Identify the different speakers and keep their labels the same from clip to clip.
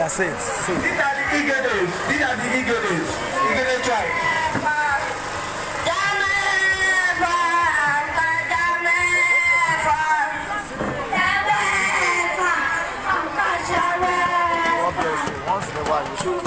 Speaker 1: Yeah, say it. Say it.
Speaker 2: These are the IGBOS. These are the IGBOS. IGBOS tribe.
Speaker 1: Once in a while, you should.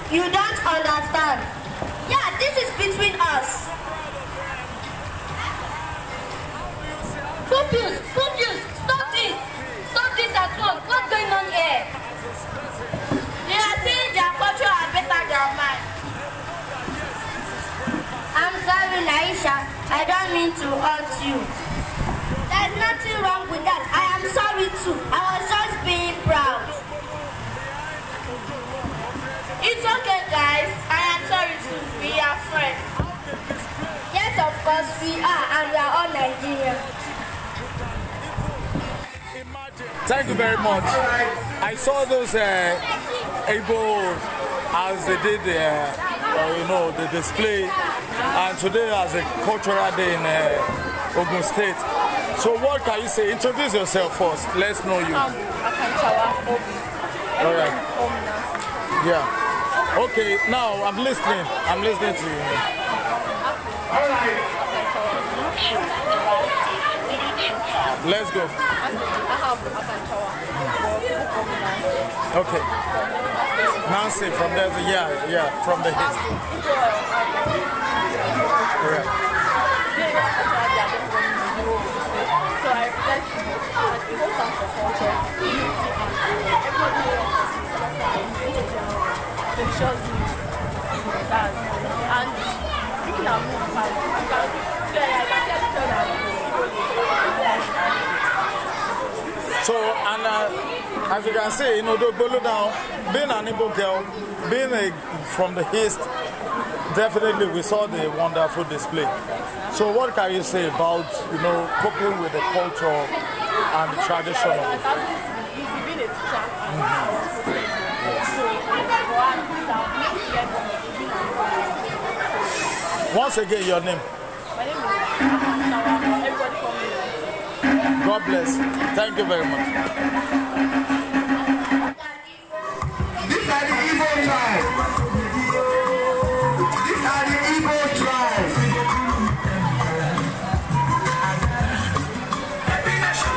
Speaker 3: You don't understand. Yeah, this is between us. Pupils, stop this. Stop this at once. What's going on here? They are saying their culture are better than mine. I'm sorry, Naisha. I don't mean to hurt you. There's nothing wrong with that. I am sorry too. I was just being proud. It's okay, guys. I am sorry too. We are friends. Yes, of course we are, and we are all Nigerians.
Speaker 1: Thank you very much. I saw those Igbo as they did the display, and today as a cultural day in Ogun State. So what can you say? Introduce yourself first. Let's know you. All right. Yeah. Okay, now I'm listening. I'm listening to you. Let's go. Okay. Nancy from there, yeah, from the hit. Correct.
Speaker 4: So I shows me that, and people are moved by
Speaker 1: so, and as you can see, Odogbolu now, being an Igbo girl, being from the East, definitely we saw the wonderful display. So what can you say about, coping with the culture and the tradition of it?
Speaker 4: Easy being a teacher.
Speaker 1: Once again, your name.
Speaker 4: My name is everybody call me.
Speaker 1: God bless. Thank you very much.
Speaker 2: These are the Igbo tribes. These are the Igbo tribes. Every nation,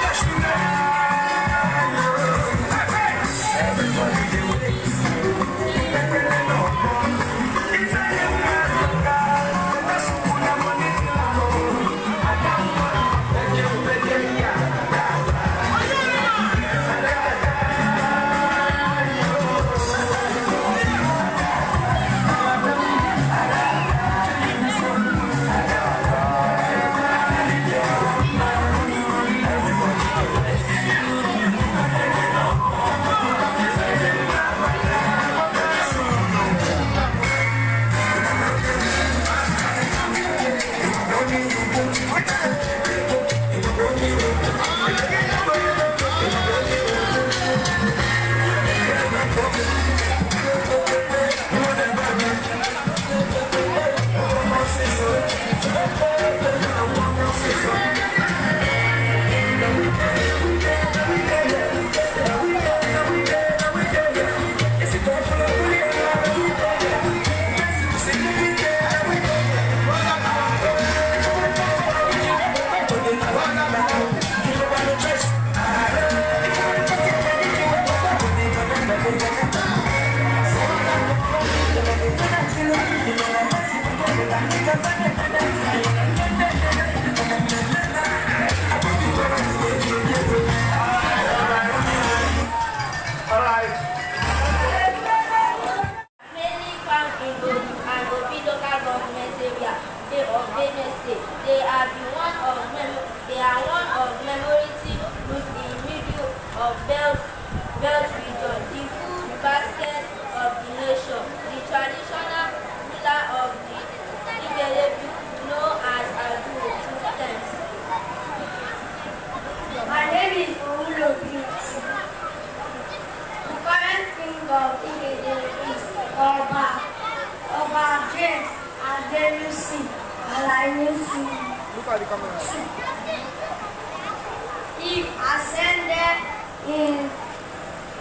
Speaker 3: He ascended in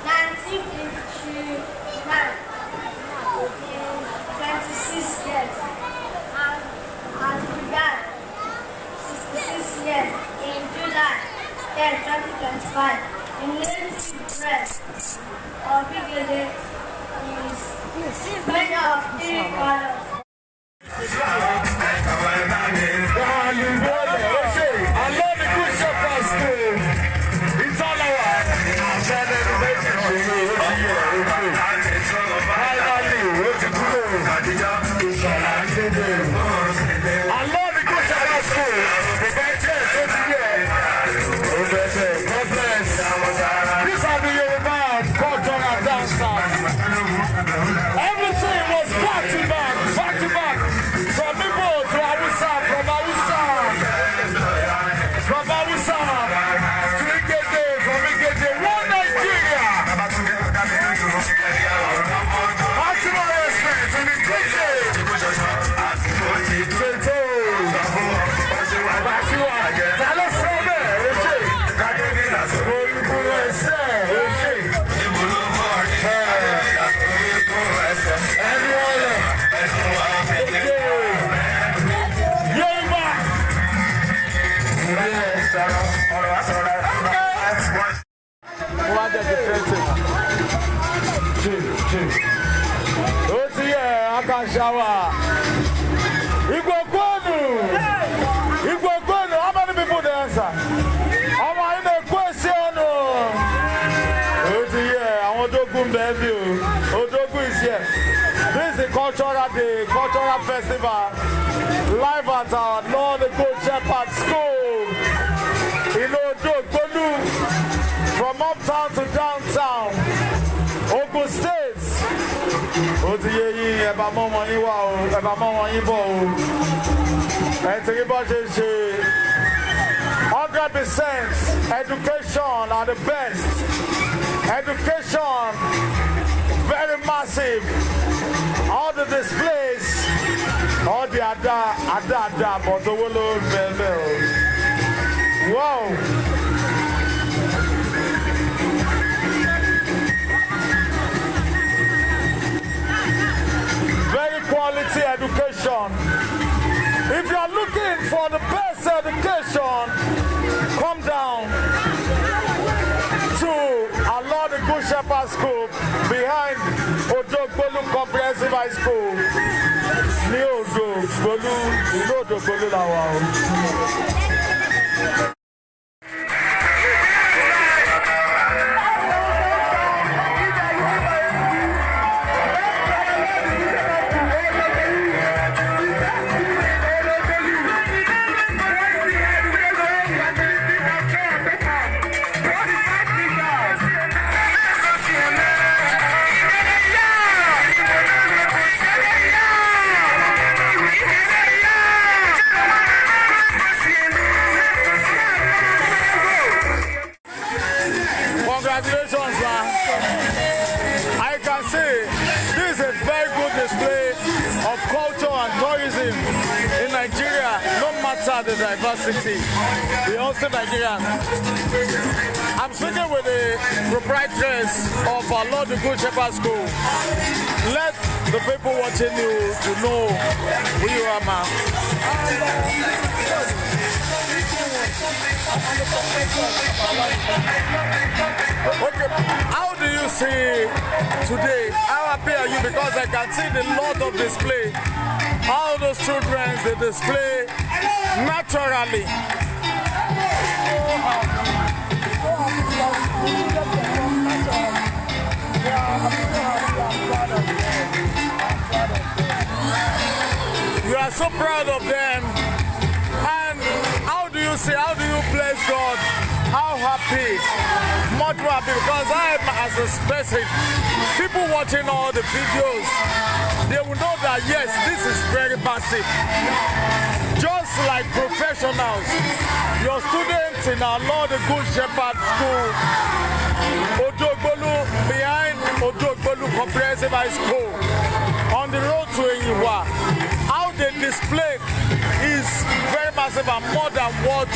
Speaker 3: 1959, 26 years, and has begun 66 years in July 10, 2025. In native dress of Igede is made of 3 colors.
Speaker 1: Everything was back to back. From Igbo to Hausa, from Hausa to Igede, from Igede, one Nigeria. Maximum respect to the Shower. Igbogbolu, how many people there, sir? How many question? Odogwu is here. This is the cultural day, cultural festival, live at our Lord the Good Shepherd School in Odogbolu, from uptown to downtown, Ogun State. 100% education are the best. Education very massive. All the displays, all the ada, but the wow. Very quality education. If you are looking for the best education, come down to our Lord the Good Shepherd School behind Odogbolu Comprehensive High School. Odogbolu Congratulations, man. I can see this is a very good display of culture and tourism in Nigeria, no matter the diversity. We also Nigerian. I'm speaking with the proprietress of our Lord the Good Shepherd School. Let the people watching you to know who you are, man. Okay, how do you see today? How happy are you? Because I can see the lot of display. How those children, they display naturally. You are so proud of them. And how do you bless God? How happy? Much more happy, because I am, as a person, people watching all the videos, they will know that yes, this is very massive. Just like professionals, your students in our Lord the Good Shepherd School, Odogbolu, behind Odogbolu Comprehensive High School, on the road to Iwa, how they display is very massive and more than what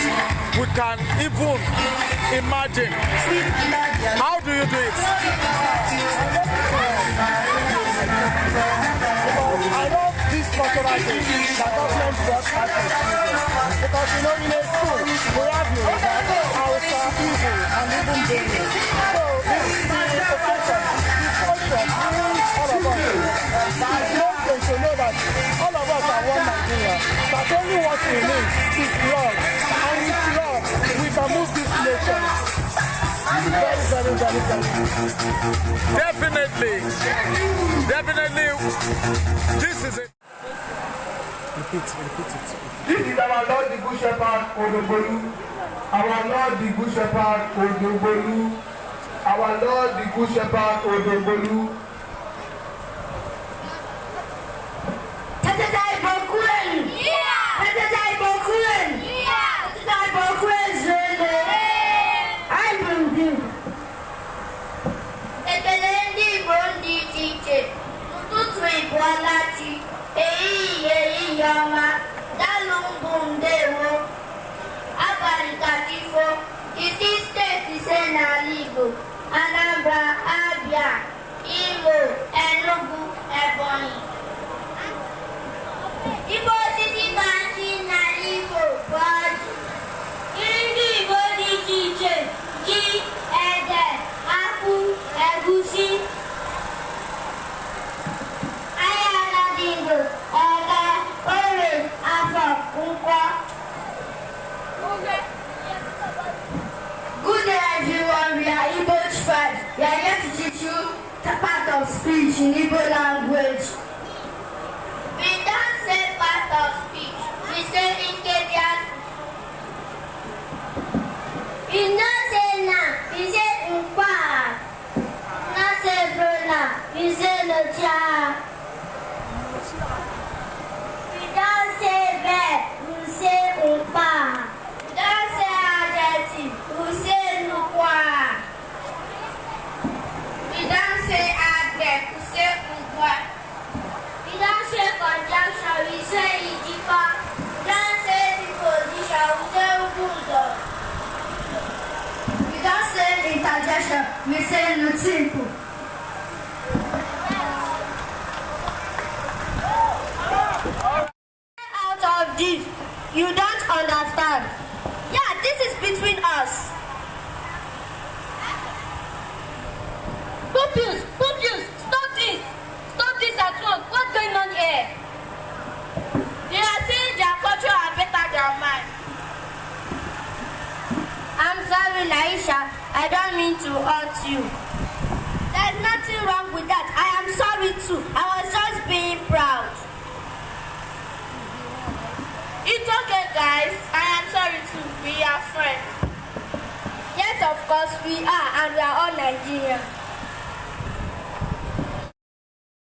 Speaker 1: we can even imagine. How do you do it?
Speaker 5: I love this cultural thing that government brought access to, because in a school we have YORUBAS, HAUSAS, pupils, and even babies. So this is the profession, this culture brings all of us. It's important to know that all of us are one Nigeria. That only what we need is love, and with love we can move this nation. Very, very, very, very.
Speaker 1: Definitely. This is it.
Speaker 5: Repeat it.
Speaker 2: This is our Lord the Good Shepherd, Odogbolu. Our Lord the Good Shepherd, Odogbolu. Our Lord the Good Shepherd, Odogbolu.
Speaker 3: Anambra, Abia, Imo, Enugu, Ebonyi. Igbo titi banji na Igbo bọọdụ. Ndị Igbo dị iche iche ji, ede, akpụ, egusi. Ahịa dị ndụ, ede, ore, afọ, nkwọ. Good day everyone, we are Igbo tribes. We are here to teach you the part of speech in Igbo language. We don't say part of speech, we say Inkebian. We don't say na, we say Nkwa. We don't say Brona, we say Nocha. We don't say Be, we say Nkwa. We don't say adjective, we say Nukwa. We don't say adverb, we say Nkwa. We don't say conjunction, we say IGBOS. We don't say preposition, we say UDO. We don't say interjection, we say simple. Out of this, you don't understand. Yeah, this is between us. Pupils, stop this! Stop this at once. What's going on here? They are saying their culture are better than mine. I'm sorry, Naisha. I don't mean to hurt you. There's nothing wrong with that. I am sorry too. I was just being proud. It's okay, guys. I am sorry too. We are friends. Yes, of course we are, and we are all Nigerians.